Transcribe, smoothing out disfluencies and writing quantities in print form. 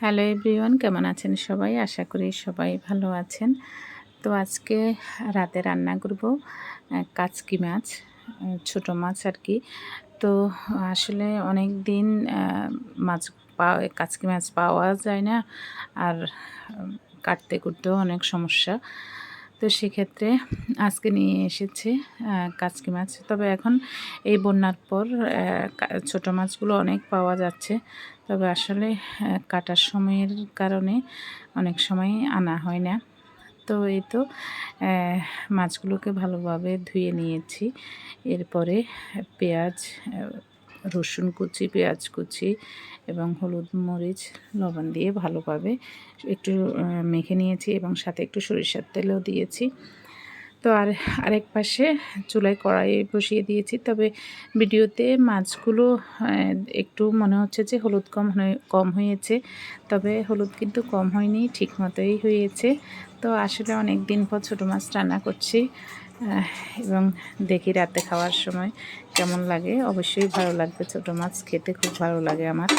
Hello everyone, কেমন আছেন সবাই? আশা করি সবাই ভালো আছেন। তো আজকে রাতে রান্না করব কাচকি মাছ, ছোট মাছ আর কি। তো আসলে অনেক দিন মাছ কাচকি মাছ পাওয়া যায় না, আর কাটতে করতেও অনেক সমস্যা। তো সেক্ষেত্রে আজকে নিয়ে এসেছে কাচকি মাছ। তবে এখন এই বন্যার পর ছোট মাছগুলো অনেক পাওয়া যাচ্ছে। তবে আসলে কাটার সময়ের কারণে অনেক সময় আনা হয় না। তো এই তো মাছগুলোকে ভালোভাবে ধুয়ে নিয়েছি। এরপরে পেঁয়াজ, রসুন কুচি, পেঁয়াজ কুচি এবং হলুদ, মরিচ, লবণ দিয়ে ভালোভাবে একটু মেখে নিয়েছি এবং সাথে একটু সরিষার তেলও দিয়েছি। তো আরেক পাশে চুলায় কড়াই বসিয়ে দিয়েছি। তবে ভিডিওতে মাছগুলো একটু মনে হচ্ছে যে হলুদ কম হয়েছে। তবে হলুদ কিন্তু কম হয়নি, ঠিক মতোই হয়েছে। তো আসলে অনেক দিন পর ছোটো মাছ রান্না করছি, এবং দেখি রাতে খাওয়ার সময় কেমন লাগে। অবশ্যই ভালো লাগবে, ছোটো মাছ খেতে খুব ভালো লাগে আমার।